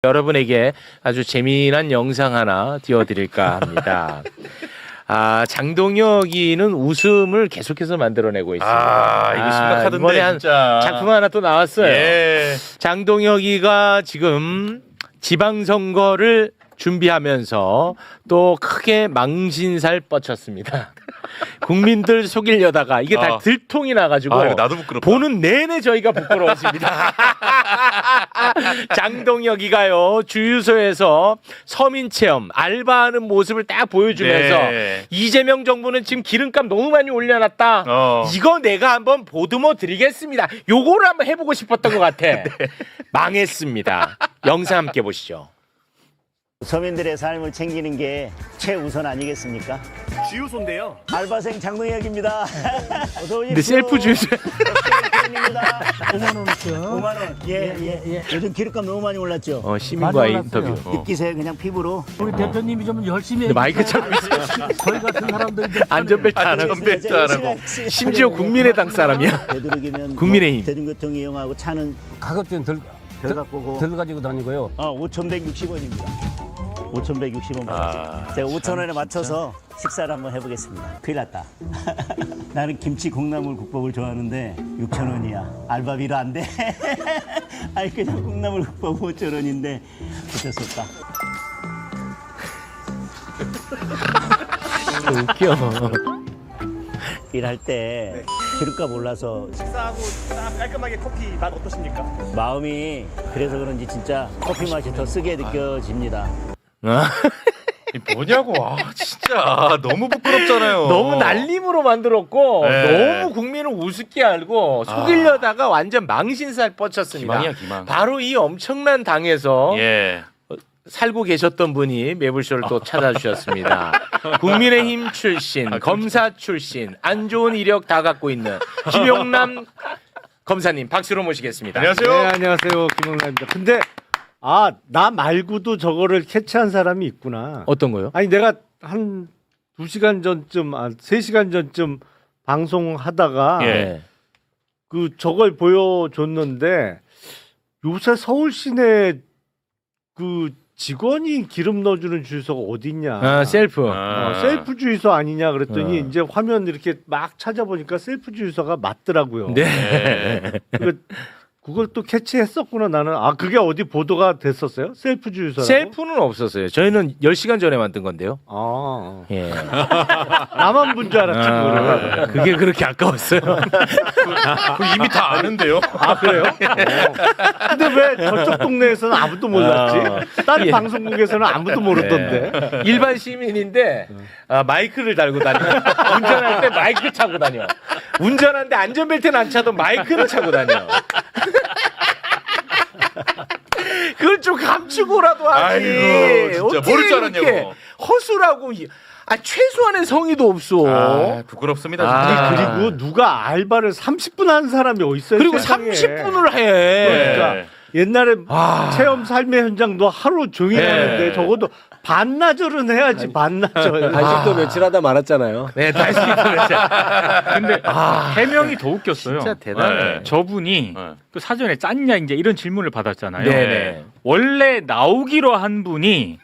여러분에게 아주 재미난 영상 하나 띄워드릴까 합니다. 장동혁이는 웃음을 계속해서 만들어내고 있습니다. 이거 심각하던데 이번에 한 진짜. 작품 하나 또 나왔어요. 예. 장동혁이가 지금 지방선거를 준비하면서 또 크게 망신살 뻗쳤습니다. 국민들 속이려다가 이게 다 들통이 나가지고 이거 나도 부끄럽다. 보는 내내 저희가 부끄러웠습니다. 장동혁이가요 주유소에서 서민체험 알바하는 모습을 딱 보여주면서 네. 이재명 정부는 지금 기름값 너무 많이 올려놨다. 이거 내가 한번 보듬어 드리겠습니다. 요거를 한번 해보고 싶었던 것 같아. 네. 망했습니다. 영상 함께 보시죠. 서민들의 삶을 챙기는 게 최우선 아니겠습니까? 주유소인데요. 알바생 장동혁입니다. 어서 오십시오. 근데 셀프 주유소. 5만 원이죠. 5만 원. 예. 요즘 기름값 너무 많이 올랐죠. 시민과의 많이 인터뷰. 느끼세요, 그냥 피부로. 우리 대표님이 좀 열심히 근데 마이크 잡고 있어요. 저희 같은 사람들이 좀 안전벨트 안 하고. 안전벨트 안 하고. 심지어 국민의당 사람이야. 되도록이면 국민의힘. 대중교통 이용하고 차는 가급적 덜 갖고 덜 가지고 다니고요. 5,160원입니다. 5,160원 받았어요. 제가 5,000원에 맞춰서 식사를 한번 해보겠습니다. 큰일 났다. 나는 김치 콩나물 국밥을 좋아하는데 6,000원이야. 알바비로 안 돼. 아니 그냥 콩나물 국밥 5,000원인데 어쩔 수 없다. 웃겨. 일할 때 기름값 올라서 식사하고 딱 깔끔하게 커피 맛 어떠십니까? 마음이 그래서 그런지 진짜 커피 맛이 더 쓰게 느껴집니다. 뭐냐고. 진짜 너무 부끄럽잖아요. 너무 날림으로 만들었고 네. 너무 국민을 우습게 알고 속이려다가 완전 망신살 뻗쳤습니다. 기망이야, 기망. 바로 이 엄청난 당에서 예. 살고 계셨던 분이 매불쇼를 또 찾아주셨습니다. 국민의힘 출신, 검사 출신, 안 좋은 이력 다 갖고 있는 김용남 검사님 박수로 모시겠습니다. 안녕하세요. 네, 안녕하세요. 김영남입니다. 근데 나 말고도 저거를 캐치한 사람이 있구나. 어떤 거요? 아니 내가 한 2시간 전쯤 3시간 전쯤 방송하다가 예. 그 저걸 보여줬는데 요새 서울 시내 그 직원이 기름 넣어주는 주유소가 어디 있냐. 셀프. 셀프 주유소 아니냐 그랬더니 이제 화면 이렇게 막 찾아보니까 셀프 주유소가 맞더라고요. 네. 그걸 또 캐치했었구나. 나는 그게 어디 보도가 됐었어요? 셀프 주유소라고? 셀프는 없었어요. 저희는 10시간 전에 만든 건데요. 예. 나만 본 줄 알았지 그거를. 그게 그렇게 아까웠어요. 그 이미 다 아는데요. 그래요? 근데 왜 저쪽 동네에서는 아무도 몰랐지? 다른 예. 방송국에서는 아무도 모르던데. 일반 시민인데 마이크를 달고 다녀. 운전할 때 마이크 차고 다녀. 운전하는데 안전벨트는 안 차도 마이크를 차고 다녀. 그걸 좀 감추고라도 하지. 아이고, 진짜 어떻게 모를 줄 이렇게 알았냐고. 허술하고 최소한의 성의도 없어. 부끄럽습니다. 아. 그리고 누가 알바를 30분 한 사람이 어딨어요? 그리고 세상에. 30분을 해. 그러니까 옛날에 체험 삶의 현장도 하루 종일 네. 하는데 적어도 반나절은 해야지. 반나절. 단식도 며칠 하다 말았잖아요. 네, 다시 근데 해명이 더 웃겼어요. 진짜 대단해. 네. 저분이 네. 그 사전에 짰냐 이제 이런 질문을 받았잖아요. 네네. 원래 나오기로 한 분이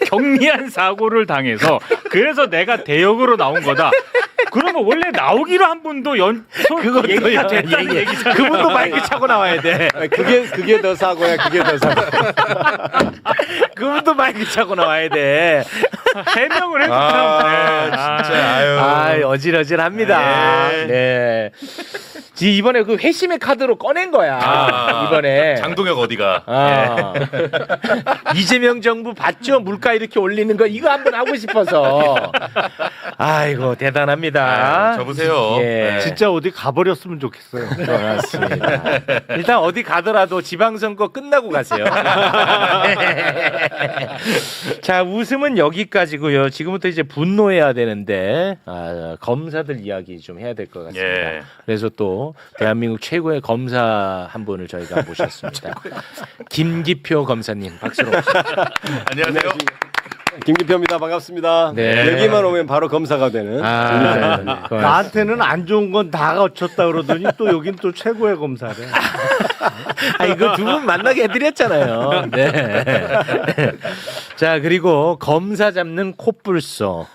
경미한 사고를 당해서 그래서 내가 대역으로 나온 거다. 그러면 원래 나오기로 한 분도 그것도 얘기가 됐다는 얘기잖아요. 그분도 마이크 차고 나와야 돼. 그게 더 사고야. 그게 더 사고. 그분도 마이크 차고 나와야 돼. 해명을 해주면 진짜 아유. 어질어질합니다. 네. 이번에 그 회심의 카드로 꺼낸 거야. 이번에. 장동혁 어디가? 이재명 정부 봤죠? 물가 이렇게 올리는 거 이거 한번 하고 싶어서. 아이고 대단합니다. 저보세요. 예. 진짜 어디 가버렸으면 좋겠어요. 고맙습니다. 일단 어디 가더라도 지방선거 끝나고 가세요. 자, 웃음은 여기까지고요. 지금부터 이제 분노해야 되는데 검사들 이야기 좀 해야 될 것 같습니다. 예. 그래서 또 대한민국 최고의 검사 한 분을 저희가 모셨습니다. 김기표 검사님 박수로. 안녕하세요. 김기표입니다. 반갑습니다. 네. 여기만 오면 바로 검사가 되는. 아, 나한테는 안 좋은 건 다 거쳤다 그러더니 또 여긴 또 최고의 검사래. 아, 이거 두 분 만나게 해드렸잖아요. 네. 자, 그리고 검사 잡는 콧불소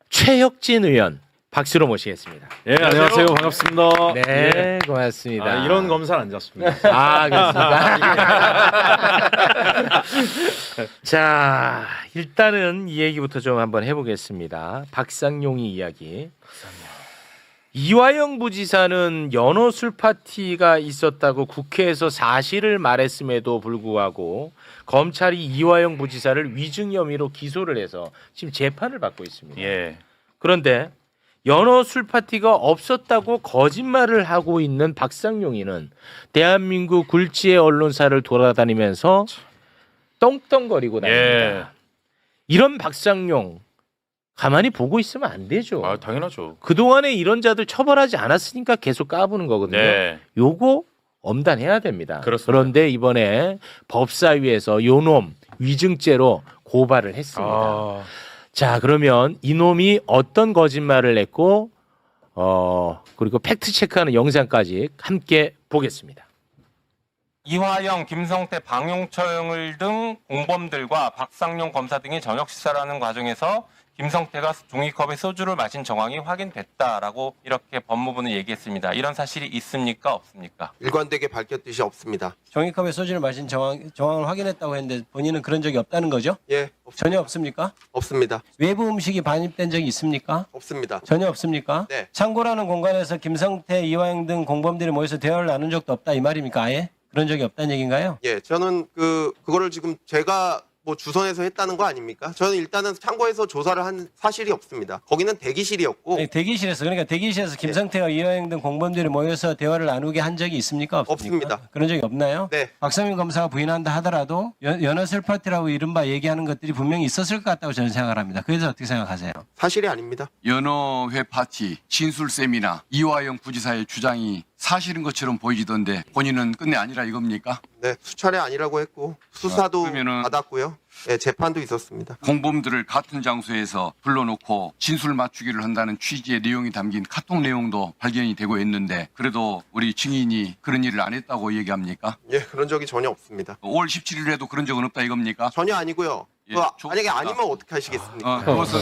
최혁진 의원 박수로 모시겠습니다. 예, 안녕하세요. 반갑습니다. 네, 고맙습니다. 아, 이런 검사는 안 잡습니다. 아, 그렇습니까? 자, 일단은 이 얘기부터 좀 한번 해보겠습니다. 박상용이 이야기. 이화영 부지사는 연어 술 파티가 있었다고 국회에서 사실을 말했음에도 불구하고 검찰이 이화영 부지사를 위증 혐의로 기소를 해서 지금 재판을 받고 있습니다. 예. 그런데 연어 술 파티가 없었다고 거짓말을 하고 있는 박상용이는 대한민국 굴지의 언론사를 돌아다니면서 떵떵거리고 다닙니다. 예. 이런 박상용 가만히 보고 있으면 안 되죠. 아, 당연하죠. 그동안에 이런 자들 처벌하지 않았으니까 계속 까부는 거거든요. 네. 요거 엄단해야 됩니다. 그렇습니다. 그런데 이번에 법사위에서 요놈 위증죄로 고발을 했습니다. 아, 자, 그러면 이놈이 어떤 거짓말을 했고 그리고 팩트 체크하는 영상까지 함께 보겠습니다. 이화영, 김성태, 방용철 등 공범들과 박상용 검사 등이 저녁 식사를 하는 과정에서 김성태가 종이컵에 소주를 마신 정황이 확인됐다라고 이렇게 법무부는 얘기했습니다. 이런 사실이 있습니까? 없습니까? 일관되게 밝혔듯이 없습니다. 종이컵에 소주를 마신 정황을 확인했다고 했는데 본인은 그런 적이 없다는 거죠? 예, 전혀 없습니까? 없습니다. 외부 음식이 반입된 적이 있습니까? 없습니다. 전혀 없습니까? 네. 창고라는 공간에서 김성태, 이화영 등 공범들이 모여서 대화를 나눈 적도 없다 이 말입니까? 아예? 그런 적이 없다는 얘기인가요? 예, 저는 그거를 지금 제가 뭐 주선해서 했다는 거 아닙니까? 저는 일단은 창고에서 조사를 한 사실이 없습니다. 거기는 대기실이었고 네, 대기실에서 김성태와 이화영 등 공범들이 모여서 대화를 나누게 한 적이 있습니까? 없습니까? 없습니다. 그런 적이 없나요? 네. 박상민 검사가 부인한다 하더라도 연어술 파티라고 이른바 얘기하는 것들이 분명히 있었을 것 같다고 저는 생각을 합니다. 그에 대해서 어떻게 생각하세요? 사실이 아닙니다. 연어회 파티, 진술 세미나, 이화영 부지사의 주장이 사실인 것처럼 보이던데 본인은 끝내 아니라 이겁니까? 네, 수차례 아니라고 했고 수사도 그러면은 받았고요. 예, 재판도 있었습니다. 공범들을 같은 장소에서 불러놓고 진술 맞추기를 한다는 취지의 내용이 담긴 카톡 내용도 발견이 되고 있는데 그래도 우리 증인이 그런 일을 안 했다고 얘기합니까? 예, 그런 적이 전혀 없습니다. 5월 17일에도 그런 적은 없다 이겁니까? 전혀 아니고요. 예, 만약에 아니면 어떻게 하시겠습니까? 그것은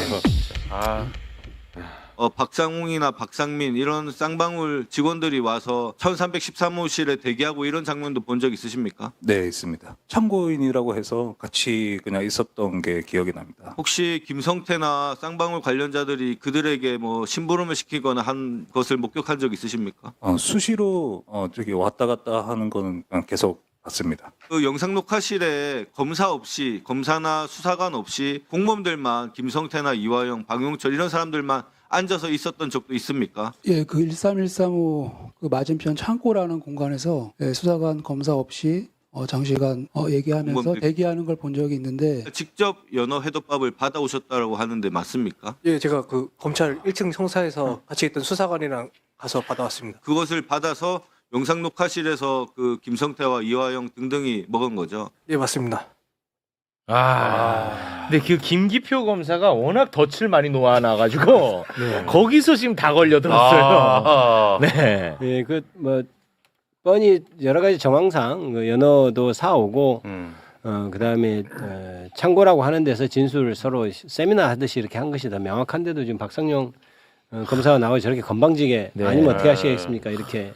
박상웅이나 박상민 이런 쌍방울 직원들이 와서 1313호실에 대기하고 이런 장면도 본 적 있으십니까? 네, 있습니다. 참고인이라고 해서 같이 그냥 있었던 게 기억이 납니다. 혹시 김성태나 쌍방울 관련자들이 그들에게 뭐 심부름을 시키거나 한 것을 목격한 적 있으십니까? 수시로 저기 왔다 갔다 하는 거는 그냥 계속 봤습니다. 그 영상 녹화실에 검사나 수사관 없이 공범들만 김성태나 이화영, 방용철 이런 사람들만 앉아서 있었던 적도 있습니까? 예, 그 13135 그 맞은편 창고라는 공간에서 수사관 검사 없이 장시간 얘기하면서 대기하는 걸 본 적이 있는데 직접 연어 회덮밥을 받아오셨다고 하는데 맞습니까? 예, 제가 그 검찰 1층 청사에서 같이 있던 수사관이랑 가서 받아왔습니다. 그것을 받아서 영상 녹화실에서 그 김성태와 이화영 등등이 먹은 거죠? 예, 맞습니다. 근데 그 김기표 검사가 워낙 덫을 많이 놓아놔가지고 거기서 지금 다 걸려들었어요. 네. 예, 그 뭐 뻔히 여러 가지 정황상 그 연어도 사오고 그다음에 창고라고 하는 데서 진술 서로 세미나 하듯이 이렇게 한 것이 더 명확한데도 지금 박상용 검사가 나와 저렇게 건방지게 아니면 어떻게 하시겠습니까? 이렇게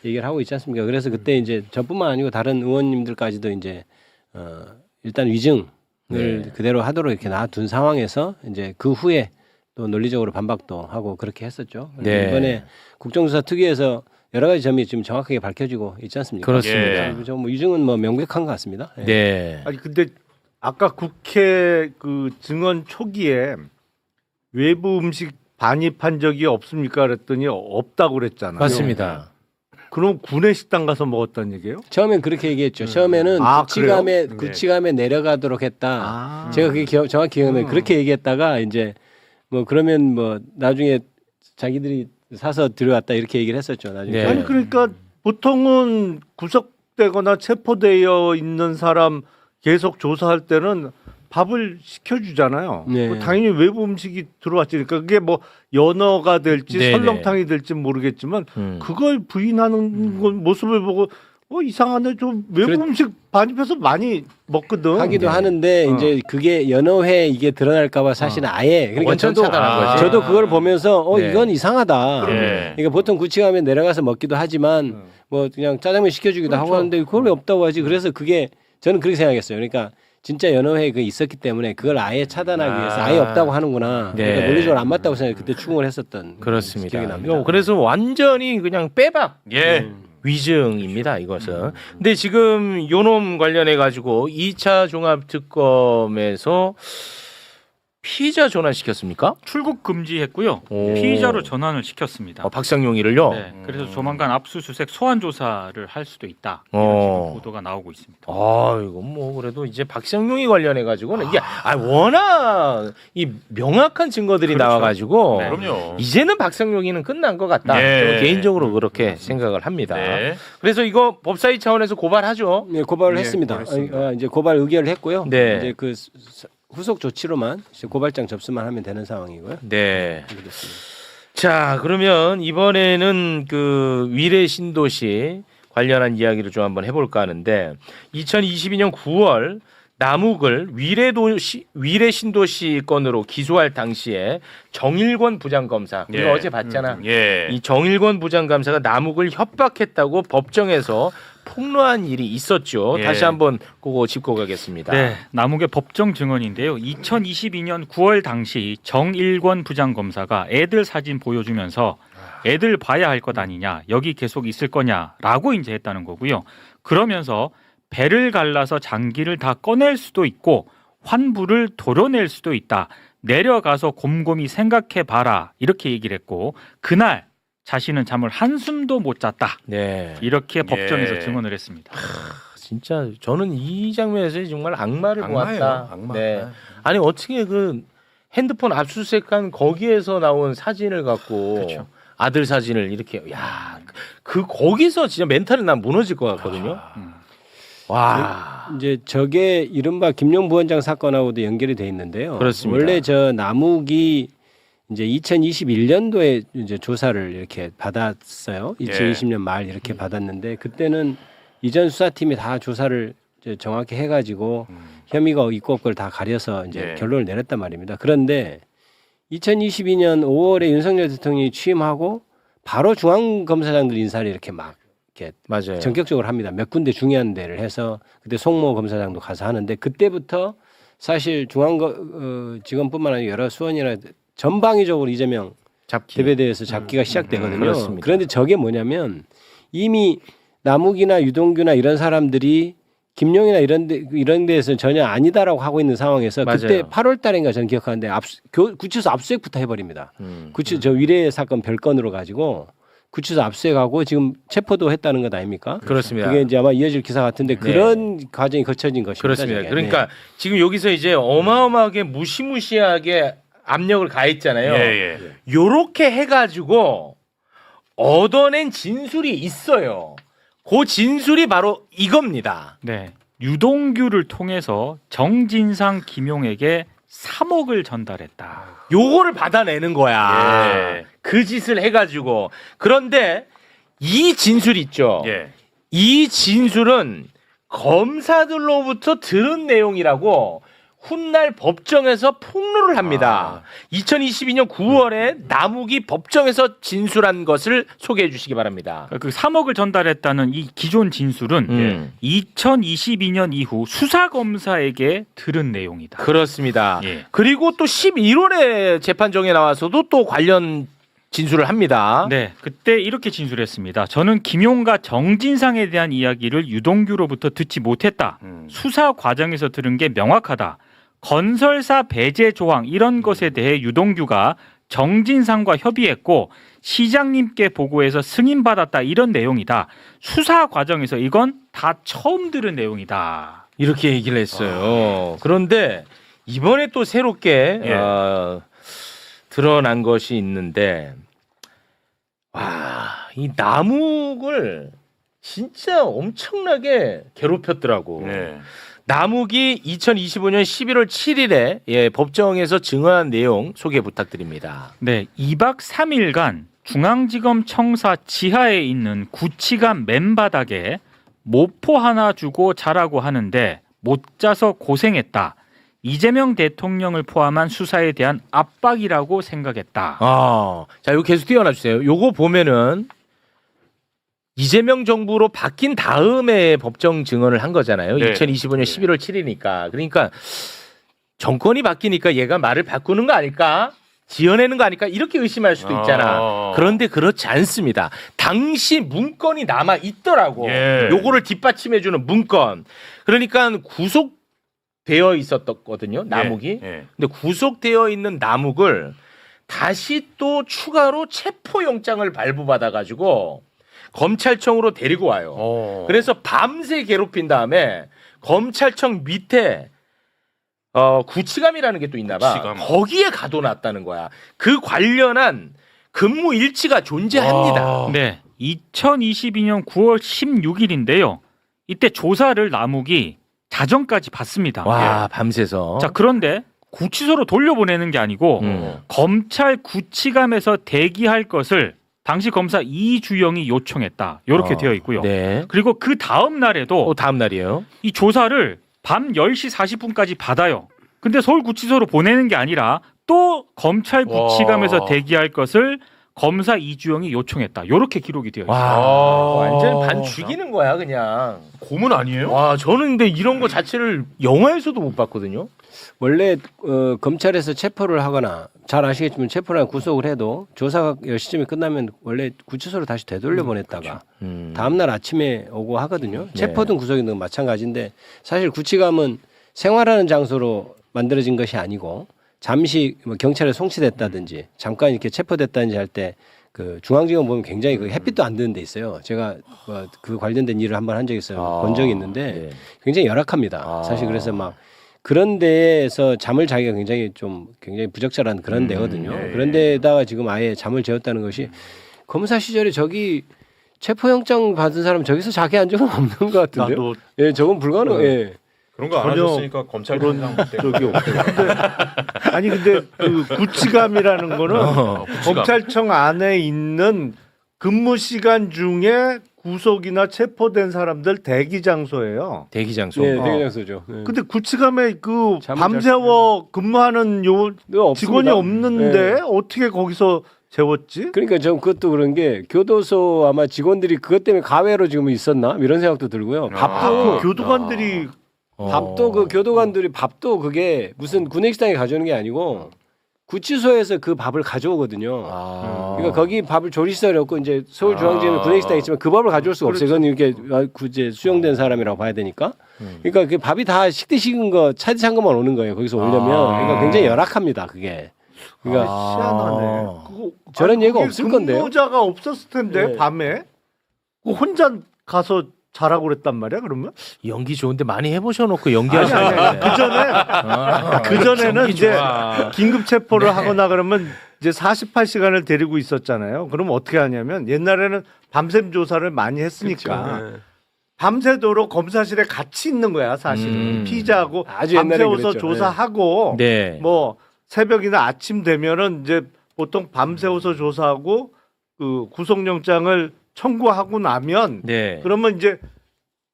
얘기를 하고 있지 않습니까? 그래서 그때 이제 저뿐만 아니고 다른 의원님들까지도 이제 일단 위증을 그대로 하도록 이렇게 놔둔 상황에서 이제 그 후에 또 논리적으로 반박도 하고 그렇게 했었죠. 네. 이번에 국정조사 특위에서 여러 가지 점이 지금 정확하게 밝혀지고 있지 않습니까? 그렇습니다. 뭐 위증은 뭐 명백한 것 같습니다. 네. 아니 근데 아까 국회 그 증언 초기에 외부 음식 반입한 적이 없습니까? 그랬더니 없다고 그랬잖아요. 맞습니다. 그럼 구내 식당 가서 먹었다는 얘기예요? 처음엔 그렇게 얘기했죠. 처음에는 구치감에 내려가도록 했다. 제가 그게 정확히 기억나요. 그렇게 얘기했다가 이제 뭐 그러면 뭐 나중에 자기들이 사서 들여왔다 이렇게 얘기를 했었죠. 나중에. 아니 그러니까 보통은 구속되거나 체포되어 있는 사람 계속 조사할 때는 밥을 시켜주잖아요. 네. 뭐 당연히 외부 음식이 들어왔지. 그러니까 그게 뭐 연어가 될지 네네. 설렁탕이 될지 모르겠지만 그걸 부인하는 건 모습을 보고 이상하네. 좀 외부 음식 반입해서 많이 먹거든. 하기도 하는데 이제 그게 연어회 이게 드러날까봐 사실은 아예 그러니까 원천 차단한 거지. 저도 그걸 보면서 네. 이건 이상하다. 네. 그러니까 보통 구치하면 내려가서 먹기도 하지만 뭐 그냥 짜장면 시켜주기도 하고 하는데 그걸 왜 없다고 하지? 그래서 그게 저는 그렇게 생각했어요. 그러니까 진짜 연어회 그 있었기 때문에 그걸 아예 차단하기 위해서 아예 없다고 하는구나. 네. 그러니까 논리적으로 안 맞다고 생각 그때 추궁을 했었던 그렇습니다. 기억이 납니다. 그래서 완전히 그냥 빼박 위증입니다, 이것은. 근데 지금 요놈 관련해 가지고 2차 종합 특검에서 피의자 전환시켰습니까? 출국 금지했고요. 오. 피의자로 전환을 시켰습니다. 박상용이를요? 네, 그래서 조만간 압수수색 소환 조사를 할 수도 있다. 이런 지금 보도가 나오고 있습니다. 아, 이건 뭐 그래도 이제 박상용이 관련해 가지고는 이게 워낙 이 명확한 증거들이 그렇죠. 나와 가지고 네. 그럼요. 이제는 박상용이는 끝난 것 같다. 네. 저는 개인적으로 그렇게 생각을 합니다. 네. 그래서 이거 법사위 차원에서 고발하죠. 네, 고발을 네, 했습니다. 고발했습니다. 이제 고발 의결을 했고요. 네. 이제 그 후속 조치로만 이제 고발장 접수만 하면 되는 상황이고요. 네. 자, 그러면 이번에는 그 위례 신도시 관련한 이야기를 좀 한번 해볼까 하는데 2022년 9월 남욱을 위례 신도시 건으로 기소할 당시에 정일권 부장검사 우리 예. 어제 봤잖아. 예. 이 정일권 부장검사가 남욱을 협박했다고 법정에서 폭로한 일이 있었죠. 예. 다시 한번 그거 짚고 가겠습니다. 네, 남욱의 법정 증언인데요. 2022년 9월 당시 정일권 부장검사가 애들 사진 보여주면서 애들 봐야 할 것 아니냐, 여기 계속 있을 거냐라고 이제 했다는 거고요. 그러면서 배를 갈라서 장기를 다 꺼낼 수도 있고 환부를 도려낼 수도 있다. 내려가서 곰곰이 생각해 봐라. 이렇게 얘기를 했고 그날 자신은 잠을 한숨도 못 잤다. 네. 이렇게 법정에서 예. 증언을 했습니다. 진짜 저는 이 장면에서 정말 악마를 악마예요, 보았다. 악마. 네. 아니 어떻게 그 핸드폰 압수수색한 거기에서 나온 사진을 갖고 그렇죠. 아들 사진을 이렇게 그 거기서 진짜 멘탈이 난 무너질 것 같거든요. 와. 이제 저게 이른바 김용 부원장 사건하고도 연결이 돼 있는데요. 그렇습니다. 원래 저 남욱이 이제 2021년도에 이제 조사를 이렇게 받았어요. 2020년 말 이렇게 받았는데 그때는 이전 수사팀이 다 조사를 이제 정확히 해가지고 혐의가 있고 없고를 다 가려서 이제 결론을 내렸단 말입니다. 그런데 2022년 5월에 윤석열 대통령이 취임하고 바로 중앙검사장들 인사를 이렇게 막 이렇게 맞아요. 전격적으로 합니다. 몇 군데 중요한 데를 해서 그때 송모 검사장도 가서 하는데 그때부터 사실 중앙지검뿐만 아니라 여러 수원이나 전방위적으로 이재명 대배대에서 잡기가 시작되거든요. 그렇습니다. 그런데 저게 뭐냐면 이미 남욱이나 유동규나 이런 사람들이 김용이나 이런 데에서 전혀 아니다라고 하고 있는 상황에서 그때 맞아요. 8월 달인가 저는 기억하는데 구치소 압수수색부터 해버립니다. 저 위례 사건 별건으로 가지고 구치소 압수수색하고 지금 체포도 했다는 것 아닙니까? 그렇습니다. 그게 이제 아마 이어질 기사 같은데 그런 과정이 거쳐진 것입니다. 그렇습니다. 저게. 그러니까 네. 지금 여기서 이제 어마어마하게 무시무시하게 압력을 가했잖아요. 요렇게 해가지고 얻어낸 진술이 있어요. 그 진술이 바로 이겁니다. 네, 유동규를 통해서 정진상 김용에게 3억을 전달했다. 요거를 받아내는 거야. 예. 그 짓을 해가지고. 그런데 이 진술 있죠. 이 진술은 검사들로부터 들은 내용이라고 훗날 법정에서 폭로를 합니다. 2022년 9월에 남욱이 법정에서 진술한 것을 소개해 주시기 바랍니다. 그 3억을 전달했다는 이 기존 진술은 2022년 이후 수사검사에게 들은 내용이다. 그렇습니다. 예. 그리고 또 11월에 재판정에 나와서도 또 관련 진술을 합니다. 네, 그때 이렇게 진술했습니다. 저는 김용과 정진상에 대한 이야기를 유동규로부터 듣지 못했다. 수사 과정에서 들은 게 명확하다. 건설사 배제 조항 이런 것에 대해 유동규가 정진상과 협의했고 시장님께 보고해서 승인받았다 이런 내용이다. 수사 과정에서 이건 다 처음 들은 내용이다. 이렇게 얘기를 했어요. 그런데 이번에 또 새롭게 드러난 것이 있는데 이 남욱을 진짜 엄청나게 괴롭혔더라고. 남욱이 2025년 11월 7일에 법정에서 증언한 내용 소개 부탁드립니다. 네, 2박 3일간 중앙지검 청사 지하에 있는 구치관 맨바닥에 모포 하나 주고 자라고 하는데 못 자서 고생했다. 이재명 대통령을 포함한 수사에 대한 압박이라고 생각했다. 자, 이거 계속 띄워놔 주세요. 요거 보면은 이재명 정부로 바뀐 다음에 법정 증언을 한 거잖아요. 네. 2025년 11월 7일이니까. 그러니까 정권이 바뀌니까 얘가 말을 바꾸는 거 아닐까? 지어내는 거 아닐까? 이렇게 의심할 수도 있잖아. 그런데 그렇지 않습니다. 당시 문건이 남아 있더라고. 예. 요거를 뒷받침해주는 문건. 그러니까 구속되어 있었거든요. 남욱이. 근데 구속되어 있는 남욱을 다시 또 추가로 체포영장을 발부받아가지고 검찰청으로 데리고 와요. 그래서 밤새 괴롭힌 다음에 검찰청 밑에 구치감이라는 게 또 있나 봐. 구치감. 거기에 가둬놨다는 거야. 그 관련한 근무 일지가 존재합니다. 네, 2022년 9월 16일인데요. 이때 조사를 남욱이 자정까지 받습니다. 와, 밤새서. 자, 그런데 구치소로 돌려보내는 게 아니고 검찰 구치감에서 대기할 것을 당시 검사 이주영이 요청했다. 이렇게 되어 있고요. 네. 그리고 그 다음 날에도 다음 날이에요. 이 조사를 밤 10시 40분까지 받아요. 근데 서울구치소로 보내는 게 아니라 또 검찰 구치감에서 대기할 것을 검사 이주영이 요청했다. 이렇게 기록이 되어 있어요. 완전 반 죽이는 거야, 그냥. 고문 아니에요? 와, 저는 근데 이런 거 자체를 영화에서도 못 봤거든요. 원래 검찰에서 체포를 하거나 잘 아시겠지만 체포나 구속을 해도 조사가 10시쯤에 끝나면 원래 구치소로 다시 되돌려 보냈다가 다음날 아침에 오고 하거든요. 체포든 구속이든 마찬가지인데 사실 구치감은 생활하는 장소로 만들어진 것이 아니고 잠시 뭐 경찰에 송치됐다든지 잠깐 이렇게 체포됐다든지 할 때 그 중앙지검 보면 굉장히 그 햇빛도 안 드는 데 있어요. 제가 그 관련된 일을 한번 한 적이 있어요. 본 적이 있는데 굉장히 열악합니다. 사실 그래서 막 그런 데에서 잠을 자기가 굉장히 부적절한 그런 데거든요. 그런 데다가 지금 아예 잠을 재웠다는 것이 검사 시절에 저기 체포영장 받은 사람 저기서 자기 한 적은 없는 것 같은데요. 예, 저건 불가능. 예. 그런 거 안 하셨으니까 검찰 그런 적이 없어요. 근데 그 구치감이라는 거는 검찰청 안에 있는 근무 시간 중에 구속이나 체포된 사람들 대기 장소예요. 대기 장소. 네, 대기 장소죠. 네. 근데 구치감에 그 밤새워 근무하는 직원이 없는데 어떻게 거기서 재웠지? 그러니까 전 그것도 그런 게 교도소 아마 직원들이 그것 때문에 가외로 지금 있었나 이런 생각도 들고요. 밥도 교도관들이 밥도 그 교도관들이 밥도 그게 무슨 구내식당에 가져오는 게 아니고 구치소에서 그 밥을 가져오거든요. 그러니까 거기 밥을 조리시설이 없고 이제 서울중앙지검에 구내식당이 있지만 그 밥을 가져올 수가 없어요. 그건 이렇게 이제 수용된 사람이라고 봐야 되니까. 그러니까 그 밥이 다 식대 식은 거 차디찬 것만 오는 거예요. 거기서 오려면. 그러니까 굉장히 열악합니다. 그게. 그러니까 희한하네. 저런 얘기가 없을 건데요. 근무자가 없었을 텐데 밤에 혼자 가서 자라고 그랬단 말이야. 그러면 연기 좋은데 많이 해보셔놓고 연기하시는 그 전에는 이제 긴급 체포를 하거나 그러면 이제 48시간을 데리고 있었잖아요. 그럼 어떻게 하냐면 옛날에는 밤샘 조사를 많이 했으니까 밤새도록 검사실에 같이 있는 거야. 사실은 피의자하고 밤새워서 조사하고 뭐 새벽이나 아침 되면은 이제 보통 밤새워서 조사하고 그 구속영장을 청구하고 나면 그러면 이제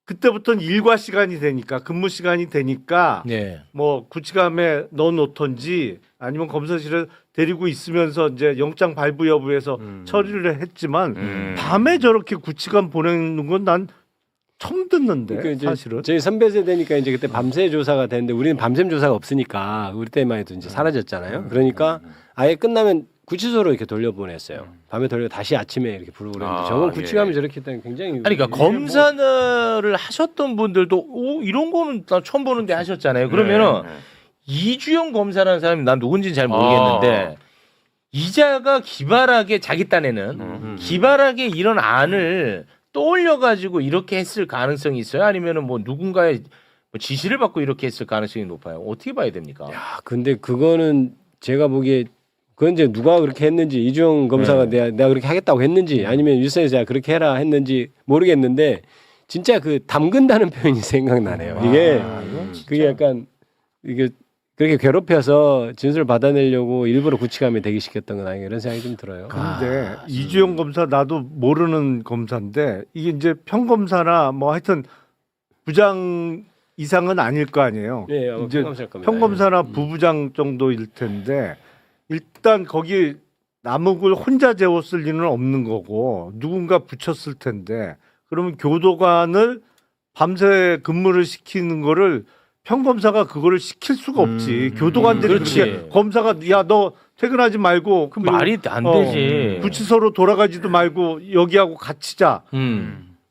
그때부터는 일과 시간이 되니까 근무 시간이 되니까 뭐 구치감에 넣어놓던지 아니면 검사실에 데리고 있으면서 이제 영장 발부 여부에서 처리를 했지만 밤에 저렇게 구치감 보내는 건 난 처음 듣는데 그러니까 사실은 저희 선배 세대니까 이제 그때 밤새 조사가 되는데 우리는 밤샘 조사가 없으니까 우리 때만 해도 이제 사라졌잖아요. 그러니까 아예 끝나면 구치소로 이렇게 돌려보냈어요. 밤에 돌려 다시 아침에 이렇게 부르고 그랬는데 저건 구치감이 저렇게 했다는 굉장히 그러니까 검사를 하셨던 분들도 이런 거는 나 처음 보는데 하셨잖아요. 그러면은 이주영 검사라는 사람이 난 누군지는 잘 모르겠는데 이자가 기발하게 자기 딴에는 기발하게 이런 안을 떠올려 가지고 이렇게 했을 가능성이 있어요? 아니면은 뭐 누군가의 지시를 받고 이렇게 했을 가능성이 높아요? 어떻게 봐야 됩니까? 야, 근데 그거는 제가 보기에 그건 이제 누가 그렇게 했는지 이주영 검사가 내가 그렇게 하겠다고 했는지 아니면 일선에서 그렇게 해라 했는지 모르겠는데 진짜 그 담근다는 표현이 생각나네요. 이게 그게 약간 이게 그렇게 괴롭혀서 진술을 받아내려고 일부러 구치감에 대기시켰던 건 아닌가 이런 생각이 좀 들어요. 근데 이주영 검사 나도 모르는 검사인데 이게 이제 평검사나 뭐 하여튼 부장 이상은 아닐 거 아니에요. 예, 아마 이제 평검사일 겁니다. 평검사나 부부장 정도일 텐데 일단 거기 남욱을 혼자 재웠을 리는 없는 거고 누군가 붙였을 텐데 그러면 교도관을 밤새 근무를 시키는 거를 평검사가 그거를 시킬 수가 없지. 교도관들이 그렇게 검사가 야 너 퇴근하지 말고 그 말이 안 되지. 구치소로 돌아가지도 말고 여기하고 같이 자.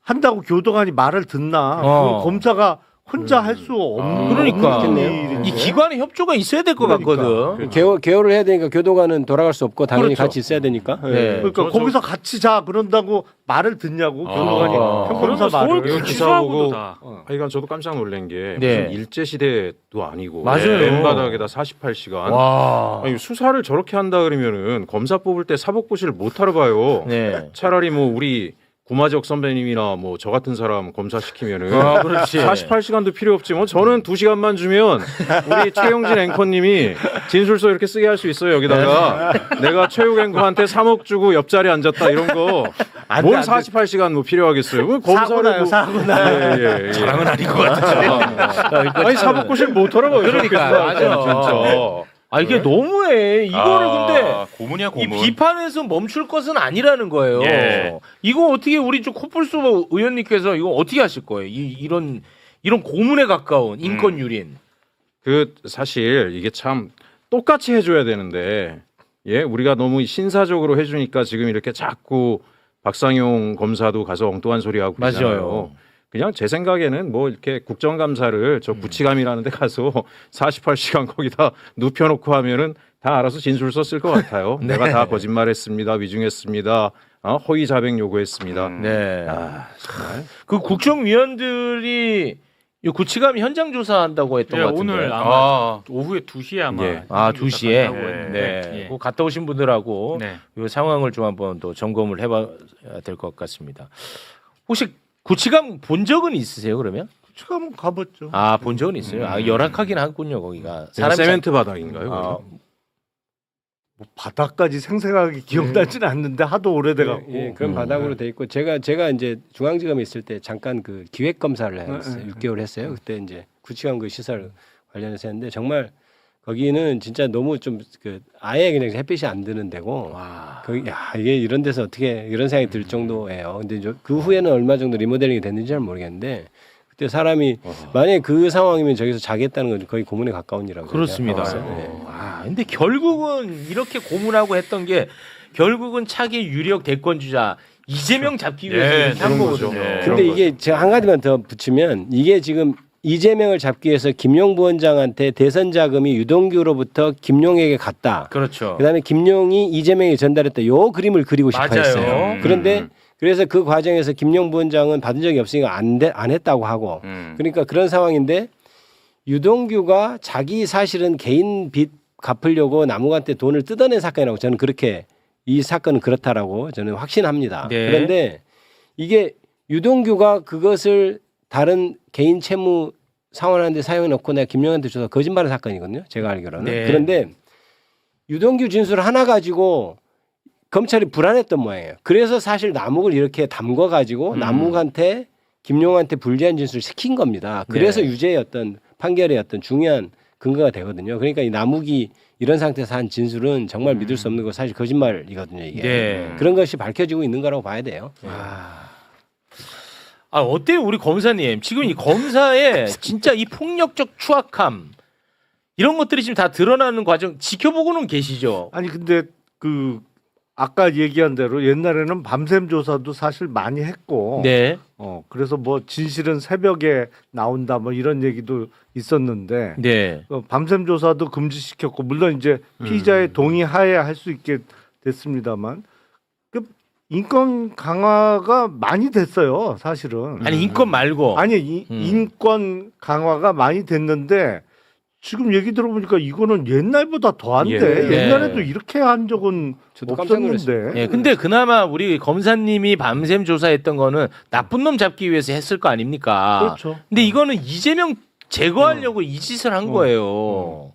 한다고 교도관이 말을 듣나? 그건 검사가 혼자 할 수 없는 그러니까 일인데. 이 기관의 협조가 있어야 될 것 같거든. 개월을 해야 되니까 교도관은 돌아갈 수 없고 당연히 그렇죠. 같이 있어야 되니까. 네. 그러니까 거기서 같이 자 그런다고 말을 듣냐고 교도관이 평검사 말을. 기사 보고 하여간 저도 깜짝 놀란 게 네. 무슨 일제 시대도 아니고 맞아요. 맨바닥에다 48시간. 와. 아니, 수사를 저렇게 한다 그러면은 검사 뽑을 때 사법고시를 못 하러 가요. 네. 차라리 뭐 우리 구마적 선배님이나 뭐 저 같은 사람 검사 시키면은 그렇지. 48시간도 필요 없지. 뭐 저는 2시간만 주면 우리 최영진 앵커님이 진술서 이렇게 쓰게 할 수 있어요. 여기다가 내가 최욱 앵커한테 3억 주고 옆자리에 앉았다 이런 거. 뭘 48시간 뭐 필요하겠어요. 그 검사를 사고나요. 예. 자랑은 아닌 것 같아. 아니 사법고시를 못 하러 가요. 그러니까 맞아. 진짜. 아 이게 너무해. 이거를 근데 고문이야 이 비판에서 멈출 것은 아니라는 거예요. 예. 이거 어떻게 우리 좀 코뿔소 의원님께서 이거 어떻게 하실 거예요? 이런 고문에 가까운 인권 유린. 그 사실 이게 참 똑같이 해줘야 되는데 예 우리가 너무 신사적으로 해주니까 지금 이렇게 자꾸 박상용 검사도 가서 엉뚱한 소리 하고 그러잖아요. 맞아요. 그냥 제 생각에는 뭐 이렇게 국정감사를 저 구치감이라는 데 가서 48시간 거기다 눕혀놓고 하면은 다 알아서 진술서 쓸 것 같아요. 네. 내가 다 거짓말했습니다. 위증했습니다. 허위 자백 요구했습니다. 네. 정말. 그 국정위원들이 이 구치감 현장 조사한다고 했던 네, 것 같은데. 오늘 아마 오후에 2시에 아마 예. 2시에. 간다고 했는데, 네. 예. 그 갔다 오신 분들하고 네. 이 상황을 좀 한번 또 점검을 해봐야 될 것 같습니다. 혹시 구치감 본 적은 있으세요? 그러면? 구치감은 가봤죠. 아, 본 적은 있어요. 아, 열악하긴 하군요, 거기가. 세멘트 바닥인가요? 뭐 바닥까지 생생하게 기억나지는 않는데 하도 오래돼갖고. 예, 그런 바닥으로 돼 있고 제가 이제 중앙지검에 있을 때 잠깐 그 기획 검사를 했어요. 6개월 했어요. 그때 이제 구치관 그 시설 관련해서 했는데 정말 거기는 진짜 너무 좀 그 아예 그냥 햇빛이 안 드는 데고 거기 야 이게 이런 데서 어떻게 이런 생각이 들 정도예요. 근데 그 후에는 얼마 정도 리모델링이 됐는지 잘 모르겠는데 그때 사람이 만약에 그 상황이면 저기서 자겠다는 건 거의 고문에 가까운 일이라고 그렇습니다. 생각해요. 아, 근데 결국은 이렇게 고문하고 했던 게 결국은 차기 유력 대권 주자 이재명 잡기 위해서 한 거거든요. 근데 이게 제가 한 가지만 더 붙이면 이게 지금 이재명을 잡기 위해서 김용 부원장한테 대선 자금이 유동규로부터 김용에게 갔다. 그렇죠. 그다음에 김용이 이재명에게 전달했다. 요 그림을 그리고 싶어 맞아요. 했어요. 그런데 그래서 그 과정에서 김용 부원장은 받은 적이 없으니까 안 했다고 하고 그러니까 그런 상황인데 유동규가 자기 사실은 개인 빚 갚으려고 남욱한테 돈을 뜯어낸 사건이라고 저는 그렇게 이 사건은 그렇다라고 저는 확신합니다. 네. 그런데 이게 유동규가 그것을 다른 개인 채무 상환하는데 사용해 놓고 내가 김용한테 줘서 거짓말한 사건이거든요. 제가 알기로는. 네. 그런데 유동규 진술 하나 가지고 검찰이 불안했던 모양이에요. 그래서 사실 남욱을 이렇게 담궈 가지고 남욱한테 김용한테 불리한 진술을 시킨 겁니다. 그래서 네. 유죄의 어떤 판결의 어떤 중요한 근거가 되거든요. 그러니까 이 남욱이 이런 상태에서 한 진술은 정말 믿을 수 없는 거 사실 거짓말이거든요. 이게 네. 그런 것이 밝혀지고 있는 거라고 봐야 돼요. 아, 어때요, 우리 검사님? 지금 이 검사의 진짜 이 폭력적 추악함 이런 것들이 지금 다 드러나는 과정 지켜보고는 계시죠? 아니 근데 그 아까 얘기한 대로 옛날에는 밤샘 조사도 사실 많이 했고, 네. 그래서 뭐 진실은 새벽에 나온다 뭐 이런 얘기도 있었는데, 네. 밤샘 조사도 금지시켰고, 물론 이제 피의자의 동의하에 할 수 있게 됐습니다만, 그 인권 강화가 많이 됐어요, 사실은. 아니 인권 말고. 아니 인권 강화가 많이 됐는데 지금 얘기 들어보니까 이거는 옛날보다 더한데 예. 옛날에도 이렇게 한 적은 저도 깜짝 없었는데. 놀랐어요. 예, 근데 그나마 우리 검사님이 밤샘 조사했던 거는 나쁜 놈 잡기 위해서 했을 거 아닙니까? 그렇죠. 근데 이거는 이재명 제거하려고 이 짓을 한 거예요.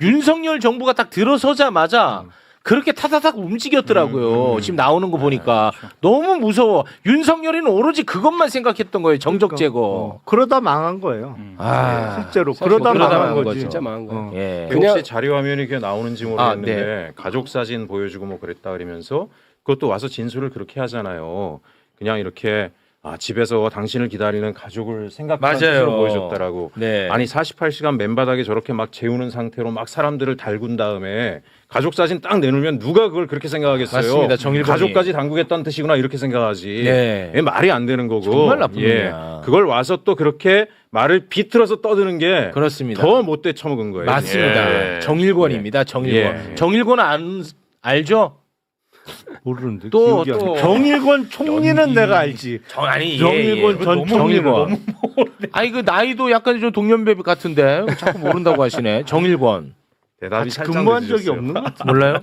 윤석열 정부가 딱 들어서자마자 그렇게 타다닥 움직였더라고요. 지금 나오는 거 보니까 너무 무서워. 윤석열이는 오로지 그것만 생각했던 거예요. 정적 제거. 그러다 망한 거예요. 아, 실제로 사실 그러다 그러다 망한 망한 거지. 진짜 망한 거예요. 예. 혹시 자료 화면이 그게 나오는지 모르겠는데 네. 가족 사진 보여주고 뭐 그랬다 그러면서 그것도 와서 진술을 그렇게 하잖아요. 그냥 이렇게 집에서 당신을 기다리는 가족을 생각하는 맞아요. 식으로 보여줬다라고. 네. 아니 48시간 맨바닥에 저렇게 막 재우는 상태로 막 사람들을 달군 다음에 가족 사진 딱 내놓으면 누가 그걸 그렇게 생각하겠어요. 맞습니다. 정일범이. 가족까지 담그겠다는 뜻이구나 이렇게 생각하지. 네. 예, 말이 안 되는 거고. 정말 나쁜 놈이야. 그걸 와서 또 그렇게 말을 비틀어서 떠드는 게 그렇습니다. 더 못돼 처먹은 거예요. 맞습니다. 예. 정일권입니다. 정일권. 예. 정일권 알죠? 모르는데. 또, 기억이 안 또. 나. 정일권 총리는 내가 알지. 아니 정일권 예. 전 정일권. 아니 그 나이도 약간 좀 동년배 같은데 자꾸 모른다고 하시네. 정일권. 대답이 같이 살짝 근무한 적이 늦으셨어요. 없는 것 같아. 몰라요?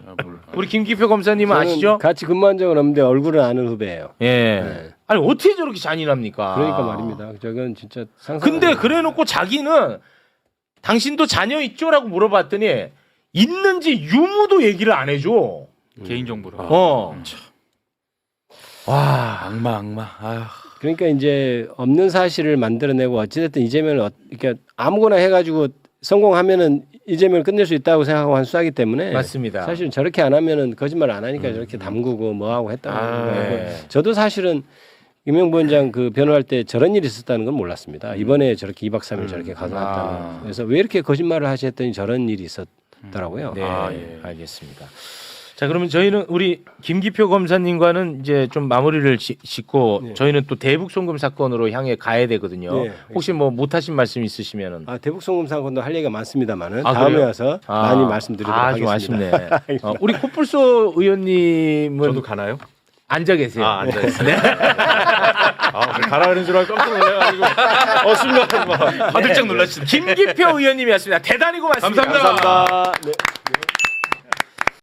우리 김기표 검사님은 저는 아시죠? 같이 근무한 적은 없는데 얼굴은 아는 후배예요. 예. 네. 아니 어떻게 저렇게 잔인합니까? 그러니까 말입니다. 저건 진짜 상상. 근데 그래놓고 자기는 당신도 자녀 있죠라고 물어봤더니 있는지 유무도 얘기를 안 해줘. 개인정보로. 와. 악마. 아휴. 그러니까 이제 없는 사실을 만들어내고 어찌됐든 이재명을 그러니까 아무거나 해가지고 성공하면은 이재명을 끝낼 수 있다고 생각하고 한 수사기 때문에 맞습니다. 사실 저렇게 안 하면은 거짓말 안 하니까 저렇게 담그고 뭐 하고 했다는 거예요. 네. 저도 사실은 김영 부원장 그 변호할 때 저런 일이 있었다는 건 몰랐습니다. 이번에 저렇게 2박 3일 저렇게 가져갔다는. 그래서 왜 이렇게 거짓말을 하셨더니 저런 일이 있었더라고요. 네, 알겠습니다. 자, 그러면 저희는 우리 김기표 검사님과는 이제 좀 마무리를 짓고 저희는 또 대북 송금 사건으로 향해 가야 되거든요. 네. 혹시 뭐 못하신 말씀 있으시면은 대북 송금 사건도 할 얘기가 많습니다만은 아, 다음에 그래요? 와서 많이 말씀드리도록 좀 하겠습니다. 아쉽네. 우리 코뿔소 의원님은 저도 가나요? 앉아 계세요. 앉아 있어요. 네. 가라 그런 줄 알고 깜짝 놀래가지고 순간 막 화들짝 놀라시네. 김기표 의원님이었습니다. 대단히 고맙습니다. 감사합니다. 네.